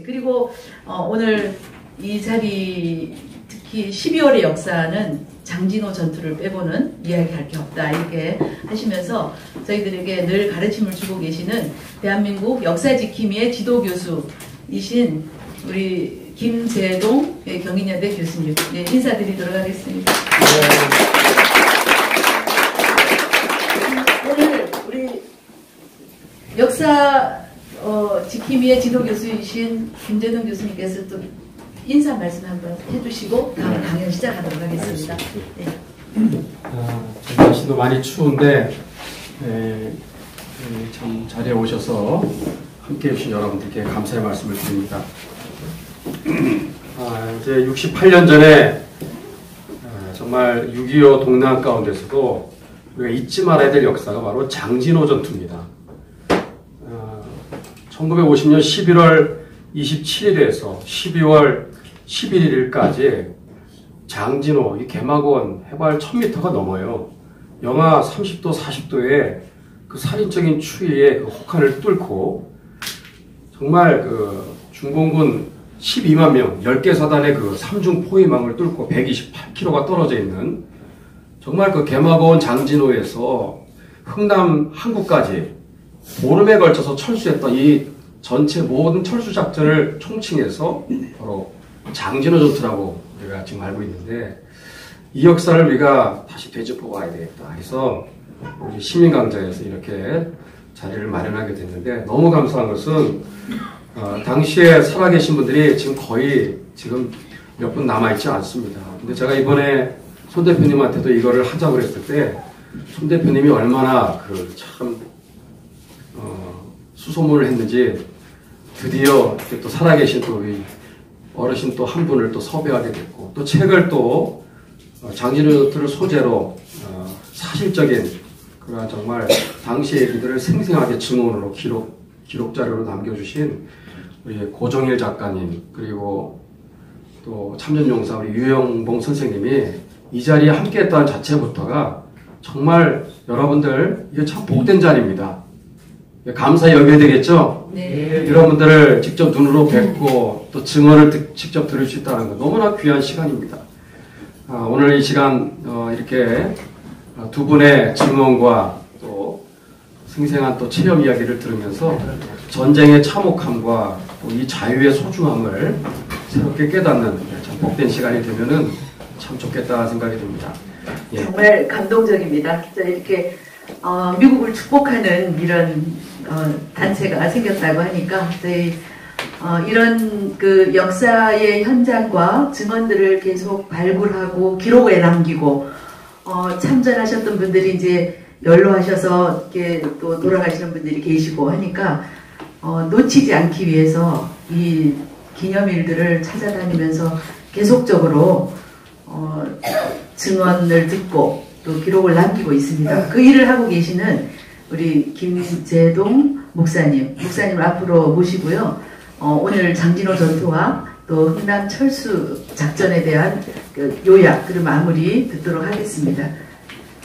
그리고 오늘 이 자리 특히 12월의 역사는 장진호 전투를 빼고는 이야기할 게 없다 이렇게 하시면서 저희들에게 늘 가르침을 주고 계시는 대한민국 역사지킴이의 지도교수이신 우리 김재동 경인여대 교수님 인사드리도록 하겠습니다. 오늘 우리 역사 지킴이의 지도교수이신 김재동 교수님께서 또 인사 말씀 한번 해주시고 다음 강연 시작하도록 하겠습니다. 네. 날씨도 많이 추운데 참 자리에 오셔서 함께해 주신 여러분들께 감사의 말씀을 드립니다. 이제 68년 전에 정말 6.25 동란 가운데서도 우리가 잊지 말아야 될 역사가 바로 장진호 전투입니다. 1950년 11월 27일에서 12월 11일까지 장진호, 이 개막원 해발 1000m가 넘어요. 영하 30도, 40도에 그 살인적인 추위에 그 혹한을 뚫고 정말 그 중공군 12만 명, 10개 사단의 그 3중 포위망을 뚫고 128km가 떨어져 있는 정말 그 개막원 장진호에서 흥남 항구까지 보름에 걸쳐서 철수했던 이 전체 모든 철수 작전을 총칭해서 바로 장진호 전투라고 우리가 지금 알고 있는데 이 역사를 우리가 다시 되짚어 봐야 되겠다 해서 우리 시민강좌에서 이렇게 자리를 마련하게 됐는데 너무 감사한 것은 당시에 살아계신 분들이 지금 거의 지금 몇 분 남아있지 않습니다. 근데 제가 이번에 손 대표님한테도 이거를 하자고 그랬을 때 손 대표님이 얼마나 그 참 수소문을 했는지 드디어 또 살아계신 또 어르신 또 한 분을 또 섭외하게 됐고 또 책을 또 장진호를 소재로 사실적인 그런 정말 당시 얘기들을 생생하게 증언으로 기록 자료로 남겨주신 우리 고정일 작가님 그리고 또 참전용사 우리 유영봉 선생님이 이 자리에 함께했다는 자체부터가 정말 여러분들 이게 참 복된 자리입니다. 감사히 여겨야 되겠죠? 네. 여러분들을 직접 눈으로 뵙고 또 증언을 직접 들을 수 있다는 거 너무나 귀한 시간입니다. 오늘 이 시간 이렇게 두 분의 증언과 또 생생한 또 체험 이야기를 들으면서 전쟁의 참혹함과 또 이 자유의 소중함을 새롭게 깨닫는 참 복된 시간이 되면은 참 좋겠다 생각이 듭니다. 예. 정말 감동적입니다. 이렇게 미국을 축복하는 이런 단체가 생겼다고 하니까 저희 이런 그 역사의 현장과 증언들을 계속 발굴하고 기록에 남기고 참전하셨던 분들이 이제 연로하셔서 이렇게 또 돌아가시는 분들이 계시고 하니까 놓치지 않기 위해서 이 기념일들을 찾아다니면서 계속적으로 증언을 듣고 또 기록을 남기고 있습니다. 그 일을 하고 계시는 우리 김재동 목사님을 앞으로 모시고요. 오늘 장진호 전투와 또 흥남 철수 작전에 대한 그 요약 그리고 마무리 듣도록 하겠습니다.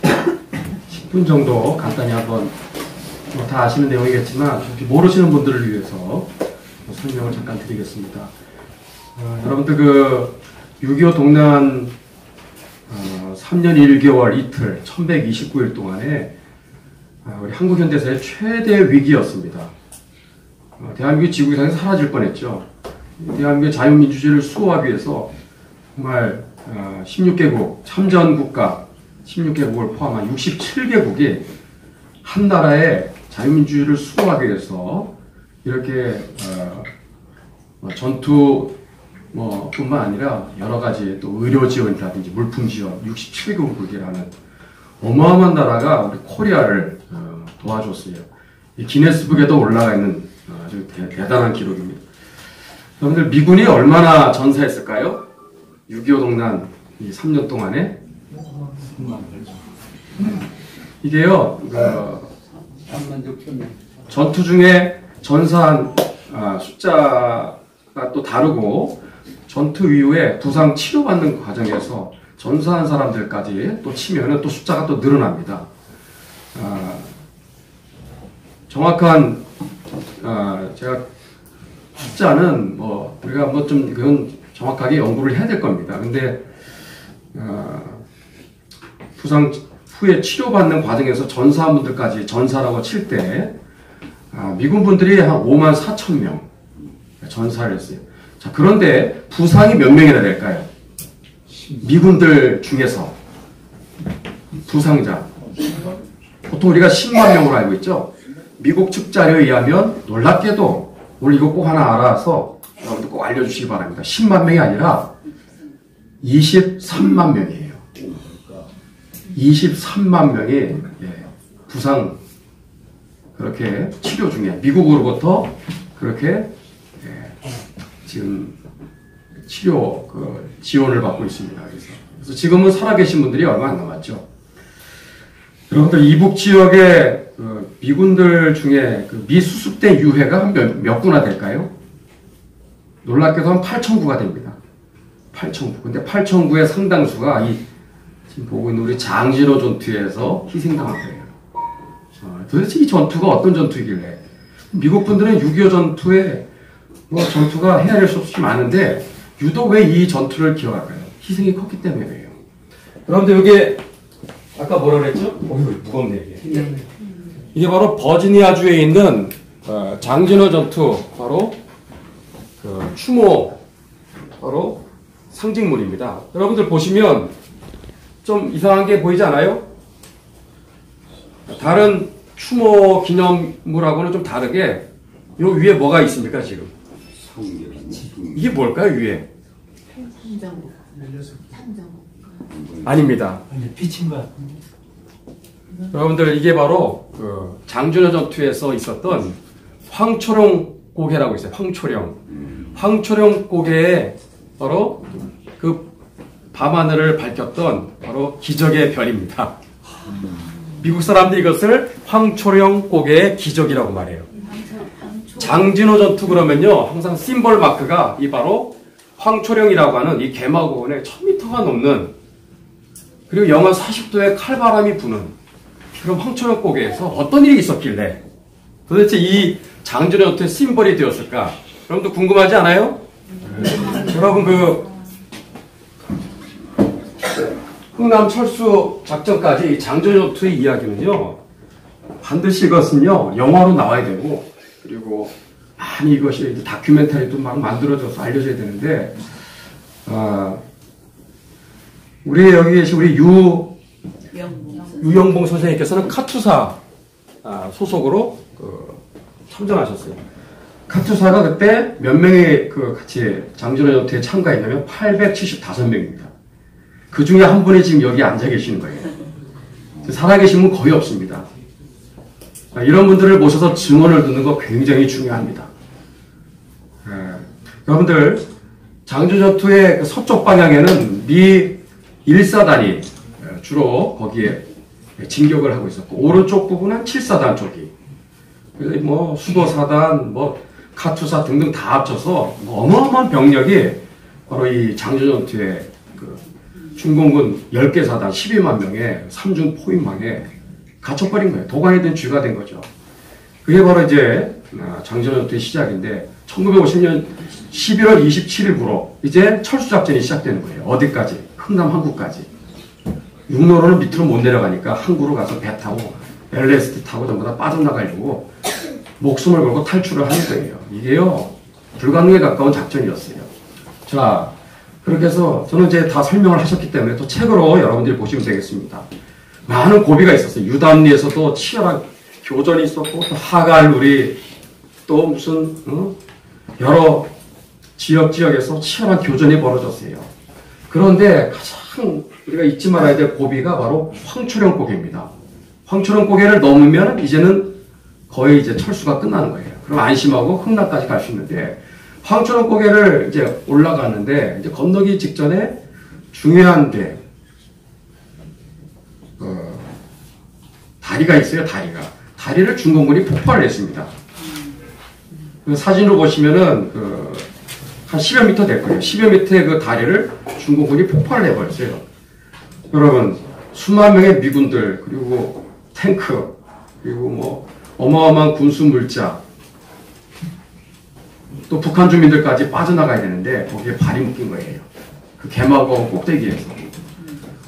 10분 정도 간단히 한번 다 아시는 내용이겠지만 모르시는 분들을 위해서 설명을 잠깐 드리겠습니다. 여러분들 그 6.25 동란 3년 1개월 이틀 1129일 동안에 우리 한국 현대사의 최대 위기였습니다. 대한민국이 지구상에서 사라질 뻔했죠. 대한민국의 자유민주주의를 수호하기 위해서 정말 16개국 참전국가 16개국을 포함한 67개국이 한 나라의 자유민주주의를 수호하기 위해서 이렇게 전투 뿐만 아니라 여러 가지 또 의료 지원이라든지 물품 지원 67개국이라는 어마어마한 나라가 우리 코리아를 도와줬어요. 이 기네스북에도 올라가 있는 아주 대단한 기록입니다. 여러분들 미군이 얼마나 전사했을까요? 6.25 동란 이 3년 동안에 이게요 전투 중에 전사한 숫자가 또 다르고 전투 이후에 부상 치료받는 과정에서 전사한 사람들까지 또 치면은 또 숫자가 또 늘어납니다. 정확한 제가 숫자는 우리가 뭐 좀 그건 정확하게 연구를 해야 될 겁니다. 근데 부상 후에 치료받는 과정에서 전사분들까지 전사라고 칠 때 미군 분들이 한 5만 4천 명 전사를 했어요. 자, 그런데 부상이 몇 명이나 될까요? 미군들 중에서 부상자 보통 우리가 10만 명으로 알고 있죠. 미국 측 자료에 의하면 놀랍게도 오늘 이거 꼭 하나 알아서 여러분들 꼭 알려주시기 바랍니다. 10만 명이 아니라 23만 명이에요. 23만 명이 부상 그렇게 치료 중에 미국으로부터 그렇게 지금 치료 지원을 받고 있습니다. 그래서 지금은 살아계신 분들이 얼마 안 남았죠. 여러분들 이북 지역의 미군들 중에 미수습된 유해가 한 몇 구나 될까요? 놀랍게도 한 8,000구가 됩니다. 8,000구. 근데 8,000구의 상당수가 지금 보고 있는 우리 장진호 전투에서 희생당한 거예요. 도대체 이 전투가 어떤 전투이길래? 미국 분들은 6.25 전투에 전투가 헤아릴 수 없이 많은데 유독 왜 이 전투를 기억할까요? 희생이 컸기 때문에 그래요. 여러분들 여기 아까 뭐라 그랬죠? 무겁네 이게. 이게 바로 버지니아주에 있는 장진호 전투 바로 추모 바로 상징물입니다. 여러분들 보시면 좀 이상한 게 보이지 않아요? 다른 추모 기념물하고는 좀 다르게 요 위에 뭐가 있습니까 지금? 이게 뭘까요 위에? 아닙니다. 여러분들 이게 바로 장진호 전투에서 있었던 황초령 고개라고 있어요. 황초령 고개에 바로 밤하늘을 밝혔던 바로 기적의 별입니다. 미국 사람들이 이것을 황초령 고개의 기적이라고 말해요. 장진호 전투 그러면요 항상 심벌 마크가 이 바로 황초령이라고 하는 이 개마고원의 1000m가 넘는 그리고 영하 40도의 칼바람이 부는 그럼 황초령 고개에서 어떤 일이 있었길래 도대체 이 장진호 전투의 심벌이 되었을까? 여러분도 궁금하지 않아요? 여러분 흥남 철수 작전까지 장진호 전투의 이야기는요 반드시 이것은요 영화로 나와야 되고 그리고 많이 이것이 다큐멘터리도 막 만들어져서 알려져야 되는데 우리 여기 계신 우리 유영봉 선생님께서는 카투사 소속으로 참전하셨어요. 카투사가 그때 몇 명이 같이 장진호 전투에 참가했냐면 875명입니다. 그 중에 한 분이 지금 여기 앉아 계시는 거예요. 살아계신 분 거의 없습니다. 이런 분들을 모셔서 증언을 듣는 거 굉장히 중요합니다. 여러분들 장진호 전투의 서쪽 방향에는 미 1사단이 주로 거기에 진격을 하고 있었고 오른쪽 부분은 7사단 쪽이 그래서 수도사단 카투사 등등 다 합쳐서 어마어마한 병력이 바로 이 장진호 전투에 중공군 10개 사단 12만 명의 삼중 포위망에 갇혀버린 거예요. 도관이 된 쥐가 된 거죠. 그게 바로 이제 장진호 전투의 시작인데 1950년 11월 27일부로 이제 철수작전이 시작되는 거예요. 어디까지? 흥남 항구까지. 육로로는 밑으로 못 내려가니까 항구로 가서 배 타고 LST 타고 전부 다 빠져나가려고 목숨을 걸고 탈출을 하는 거예요. 이게요 불가능에 가까운 작전이었어요. 자 그렇게 해서 저는 이제 다 설명을 하셨기 때문에 또 책으로 여러분들이 보시면 되겠습니다. 많은 고비가 있었어요. 유담리에서도 치열한 교전이 있었고 또 하갈루리 또 무슨 여러 지역에서 치열한 교전이 벌어졌어요. 그런데 가장 우리가 잊지 말아야 될 고비가 바로 황초령 고개입니다. 황초령 고개를 넘으면 이제는 거의 이제 철수가 끝나는 거예요. 그럼 안심하고 흥남까지 갈 수 있는데 황초령 고개를 이제 올라가는데 이제 건너기 직전에 중요한 데 다리가 있어요. 다리를 중공군이 폭발을 했습니다. 그 사진으로 보시면은 한 10여 미터 될 거예요. 10여 미터의 그 다리를 중공군이 폭발을 해버렸어요. 여러분 수만 명의 미군들 그리고 탱크 그리고 어마어마한 군수 물자, 또 북한 주민들까지 빠져나가야 되는데 거기에 발이 묶인 거예요. 그 개마고 꼭대기에서.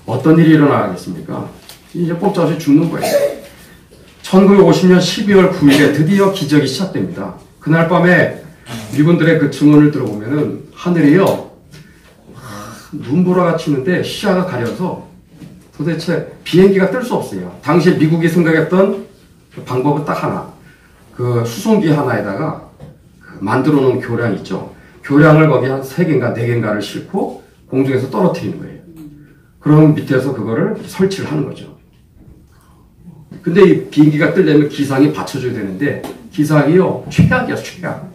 어떤 일이 일어나겠습니까? 이제 꼼짝없이 죽는 거예요. 1950년 12월 9일에 드디어 기적이 시작됩니다. 그날 밤에 미군들의 그 증언을 들어보면은 하늘이요, 눈보라가 치는데 시야가 가려서 도대체 비행기가 뜰 수 없어요. 당시 미국이 생각했던 그 방법은 딱 하나. 그 수송기 하나에다가 만들어 놓은 교량 있죠. 교량을 거기 한 3개인가 4개인가를 싣고 공중에서 떨어뜨리는 거예요. 그럼 밑에서 그거를 설치를 하는 거죠. 근데 이 비행기가 뜨려면 기상이 받쳐줘야 되는데 기상이요, 최악이야, 최악.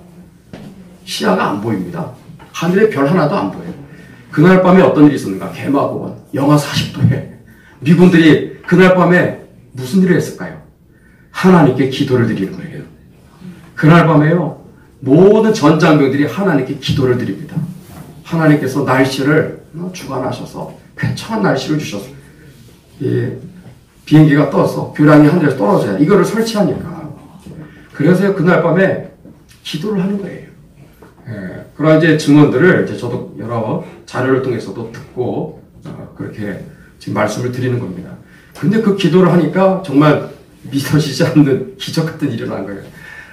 시야가 안 보입니다. 하늘에 별 하나도 안 보여요. 그날 밤에 어떤 일이 있었는가? 개마고원, 영하 40도에 미군들이 그날 밤에 무슨 일을 했을까요? 하나님께 기도를 드리는 거예요. 그날 밤에요, 모든 전장병들이 하나님께 기도를 드립니다. 하나님께서 날씨를 주관하셔서 쾌청한 날씨를 주셔서 이 비행기가 떠서 교량이 하늘에서 떨어져야 이거를 설치하니까. 그래서 그날 밤에 기도를 하는 거예요. 예, 그런 이제 증언들을 이제 저도 여러 자료를 통해서도 듣고 그렇게 지금 말씀을 드리는 겁니다. 근데 그 기도를 하니까 정말 믿어지지 않는 기적 같은 일이 일어난 거예요.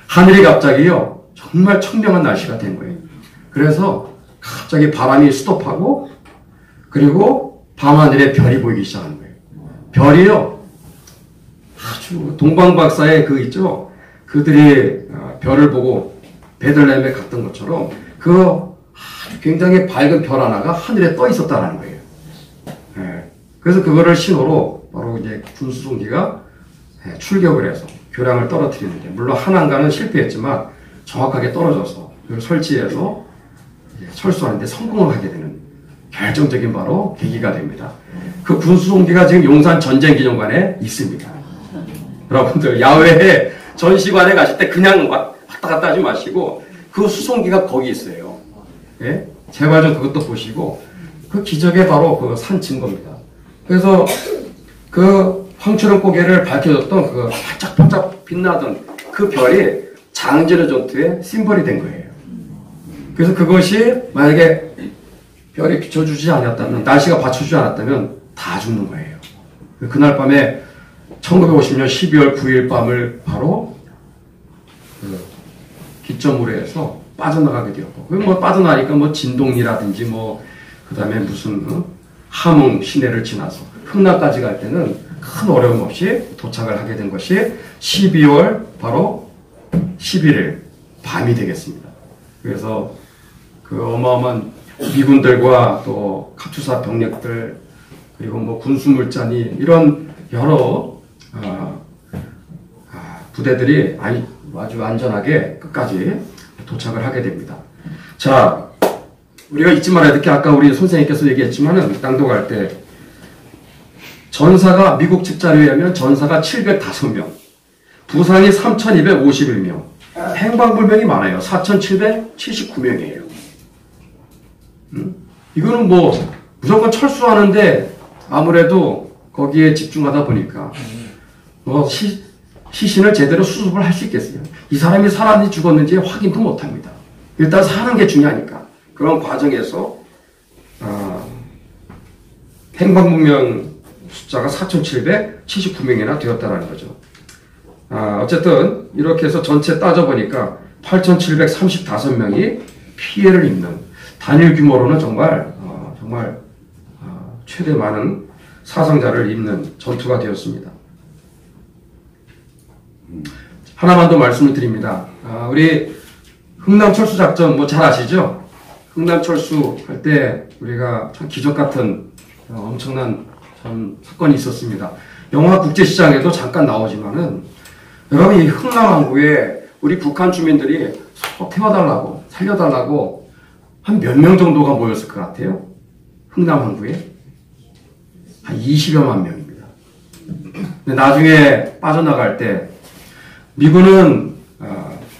하늘이 갑자기요, 정말 청명한 날씨가 된 거예요. 그래서 갑자기 바람이 스톱하고, 그리고 밤하늘에 별이 보이기 시작하는 거예요. 별이요, 아주 동방박사의 그 있죠, 그들이 별을 보고 베들레헴에 갔던 것처럼 그 아주 굉장히 밝은 별 하나가 하늘에 떠 있었다라는 거예요. 예. 그래서 그거를 신호로 바로 이제 군수송기가 출격을 해서 교량을 떨어뜨리는데, 물론 하나인가는 실패했지만 정확하게 떨어져서 그걸 설치해서 철수하는데 성공을 하게 되는 결정적인 바로 계기가 됩니다. 그 군수송기가 지금 용산 전쟁기념관에 있습니다. 여러분들 야외에 전시관에 가실 때 그냥 왔다 갔다 하지 마시고 그 수송기가 거기 있어요. 예? 제발 좀 그것도 보시고, 그 기적의 바로 그 산 증거입니다. 그래서 그 황초령 고개를 밝혀줬던 그 반짝반짝 빛나던 그 별이 장진호 전투의 심벌이 된 거예요. 그래서 그것이 만약에 별이 비춰주지 않았다면, 날씨가 받쳐주지 않았다면 다 죽는 거예요. 그날 밤에 1950년 12월 9일 밤을 바로 그 기점으로 해서 빠져나가게 되었고, 그 뭐 빠져나가니까 뭐 진동리라든지 뭐 그다음에 무슨 함흥 시내를 지나서 흥남까지 갈 때는 큰 어려움 없이 도착을 하게 된 것이 12월 바로 11일 밤이 되겠습니다. 그래서 그 어마어마한 미군들과 또 카투사 병력들, 그리고 뭐 군수물자니 이런 여러 부대들이 아주 안전하게 끝까지 도착을 하게 됩니다. 자, 우리가 잊지 말아야 될 게, 아까 우리 선생님께서 얘기했지만은 낭독할 때 전사가, 미국 측자료에 의하면 전사가 705명, 부상이 3251명, 행방불명이 많아요. 4779명이에요. 이거는 뭐 무조건 철수하는데 아무래도 거기에 집중하다 보니까 뭐 시신을 제대로 수습을 할 수 있겠어요? 이 사람이 살았는지 죽었는지 확인도 못합니다. 일단 사는 게 중요하니까. 그런 과정에서 행방불명 숫자가 4,779명이나 되었다는 거죠. 어쨌든 이렇게 해서 전체 따져보니까 8,735명이 피해를 입는, 단일 규모로는 정말 최대 많은 사상자를 입는 전투가 되었습니다. 하나만 더 말씀을 드립니다. 우리 흥남철수작전 뭐 잘 아시죠? 흥남철수 할 때 우리가 참 기적 같은 엄청난 참 사건이 있었습니다. 영화 국제시장에도 잠깐 나오지만은, 여러분 이 흥남항구에 우리 북한 주민들이 태워달라고, 살려달라고 한 몇 명 정도가 모였을 것 같아요? 흥남항구에? 한 20여만 명입니다. 근데 나중에 빠져나갈 때 미군은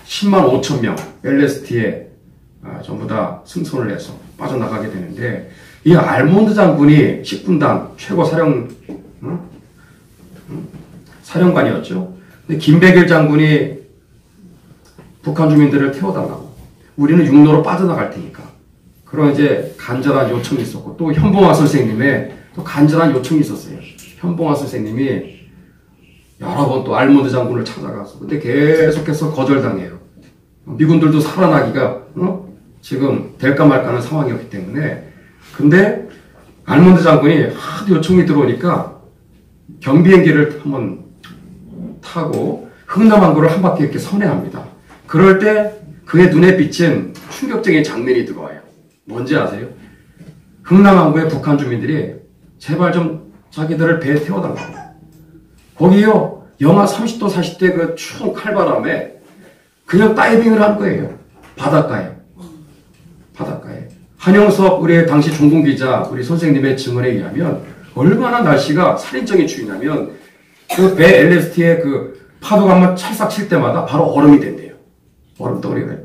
10만 5천 명 LST에 전부 다 승선을 해서 빠져나가게 되는데, 이 알몬드 장군이 10분단 최고 사령관이었죠. 근데 김백일 장군이 북한 주민들을 태워달라고. 우리는 육로로 빠져나갈 테니까. 그런 이제 간절한 요청이 있었고, 또 현봉화 선생님의 또 간절한 요청이 있었어요. 현봉화 선생님이 여러 번 또 알몬드 장군을 찾아가서, 근데 계속해서 거절당해요. 미군들도 살아나기가, 지금 될까 말까 하는 상황이었기 때문에. 근데 알몬드 장군이 하도 요청이 들어오니까 경비행기를 한번 타고 흥남항구를 한 바퀴 이렇게 선회합니다. 그럴 때 그의 눈에 비친 충격적인 장면이 들어와요. 뭔지 아세요? 흥남항구의 북한 주민들이 제발 좀 자기들을 배에 태워달라고. 거기요, 영하 30도, 40대 그 추운 칼바람에 그냥 다이빙을 한 거예요. 바닷가에. 한영섭 우리 당시 종군기자 우리 선생님의 증언에 의하면 얼마나 날씨가 살인적인 추위냐면 그 배 LST에 그 파도가 한번 찰싹 칠 때마다 바로 얼음이 된대요. 얼음덩어리가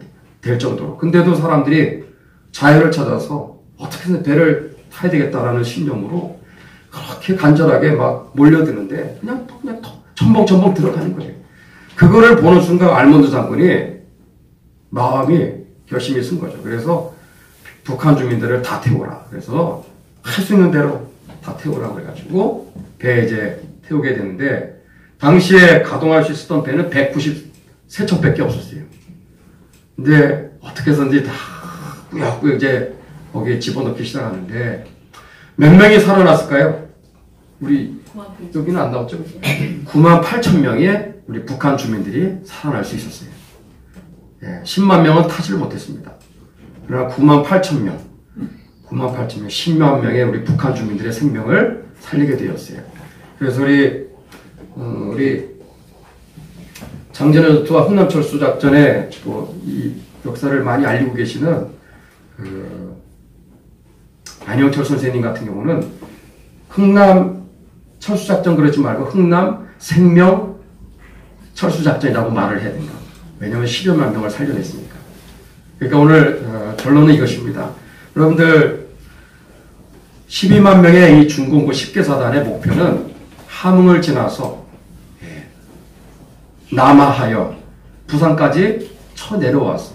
될 정도로. 근데도 사람들이 자유를 찾아서 어떻게든 배를 타야 되겠다라는 신념으로 그렇게 간절하게 막 몰려드는데 그냥 첨벙첨벙 들어가는 거예요. 그거를 보는 순간 알몬드 장군이 마음이 결심이 쓴 거죠. 그래서 북한 주민들을 다 태우라. 그래서 할 수 있는 대로 다 태우라고 해가지고 배에 이제 태우게 되는데 당시에 가동할 수 있었던 배는 193척밖에 없었어요. 근데 어떻게 해서든지 다 꾸역꾸역 이제 거기에 집어넣기 시작하는데 몇 명이 살아났을까요? 우리 여기는 안 나왔죠? 9만 8천 명의 우리 북한 주민들이 살아날 수 있었어요. 예, 10만 명은 타지를 못했습니다. 그러나 9만 8천 명, 10만 명의 우리 북한 주민들의 생명을 살리게 되었어요. 그래서 우리 장전의 전투와 흥남철수 작전의 이 역사를 많이 알리고 계시는 안영철 선생님 같은 경우는 흥남 철수작전 그러지 말고 흥남 생명 철수작전이라고 말을 해야 된다. 왜냐하면 10여만 명을 살려냈으니까. 그러니까 오늘 결론은 이것입니다. 여러분들 12만 명의 이 중공구 10개 사단의 목표는 함흥을 지나서 남하하여 부산까지 쳐내려와서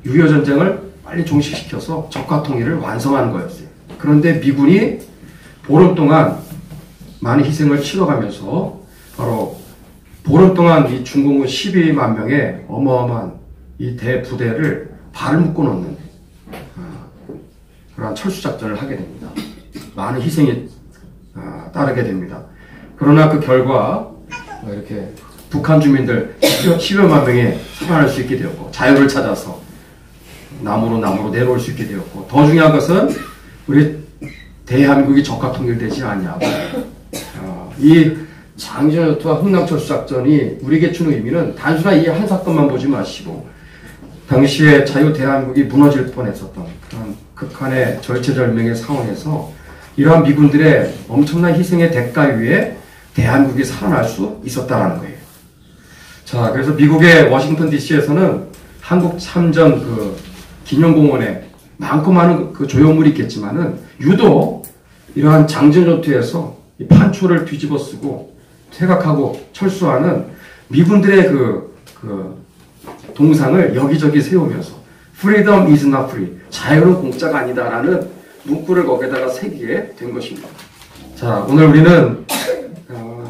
6.25 전쟁을 빨리 종식시켜서 적화 통일을 완성하는 거였어요. 그런데 미군이 보름 동안 많은 희생을 치러가면서 바로 보름 동안 이 중공군 12만 명의 어마어마한 이 대부대를 발을 묶어놓는 그러한 철수작전을 하게 됩니다. 많은 희생이 따르게 됩니다. 그러나 그 결과 이렇게 북한 주민들 10여만 명이 살아날 수 있게 되었고 자유를 찾아서 남으로 내려올 수 있게 되었고 더 중요한 것은 우리 대한민국이 적화 통일되지 않냐고 이 장전투와 흥남철수작전이 우리에게 주는 의미는 단순한 이 한 사건만 보지 마시고 당시에 자유 대한민국이 무너질 뻔했었던 그런 극한의 절체절명의 상황에서 이러한 미군들의 엄청난 희생의 대가 위에 대한민국이 살아날 수 있었다라는 거예요. 자, 그래서 미국의 워싱턴 DC에서는 한국 참전 그 기념공원에 많고 많은 그 조형물이 있겠지만은 유독 이러한 장전전투에서 이 판초를 뒤집어 쓰고 퇴각하고 철수하는 미군들의 그 동상을 여기저기 세우면서 Freedom is not free. 자유는 공짜가 아니다라는 문구를 거기에다가 새기게 된 것입니다. 자, 오늘 우리는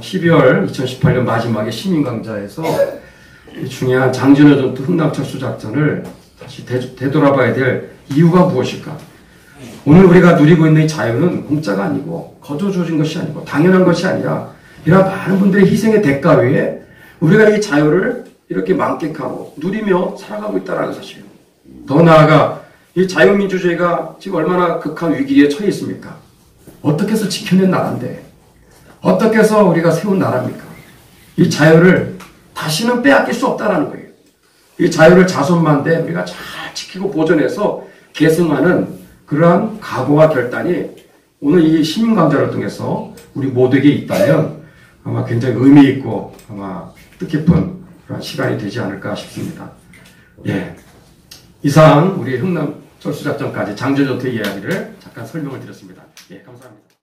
12월 2018년 마지막에 시민강좌에서 중요한 장진호 전투 흥남철수 작전을 다시 되돌아봐야 될 이유가 무엇일까? 오늘 우리가 누리고 있는 이 자유는 공짜가 아니고 거저 주어진 것이 아니고 당연한 것이 아니라 이러한 많은 분들의 희생의 대가 위에 우리가 이 자유를 이렇게 만끽하고 누리며 살아가고 있다는 사실이에요. 더 나아가 이 자유민주주의가 지금 얼마나 극한 위기에 처해 있습니까? 어떻게 해서 지켜낸 나라인데 어떻게 해서 우리가 세운 나라입니까? 이 자유를 다시는 빼앗길 수 없다는 거예요. 이 자유를 자손만대 우리가 잘 지키고 보존해서 계승하는 그러한 각오와 결단이 오늘 이 시민강좌를 통해서 우리 모두에게 있다면 아마 굉장히 의미 있고 아마 뜻깊은 그런 시간이 되지 않을까 싶습니다. 예. 이상 우리 흥남 철수작전까지 장전전투의 이야기를 잠깐 설명을 드렸습니다. 예, 감사합니다.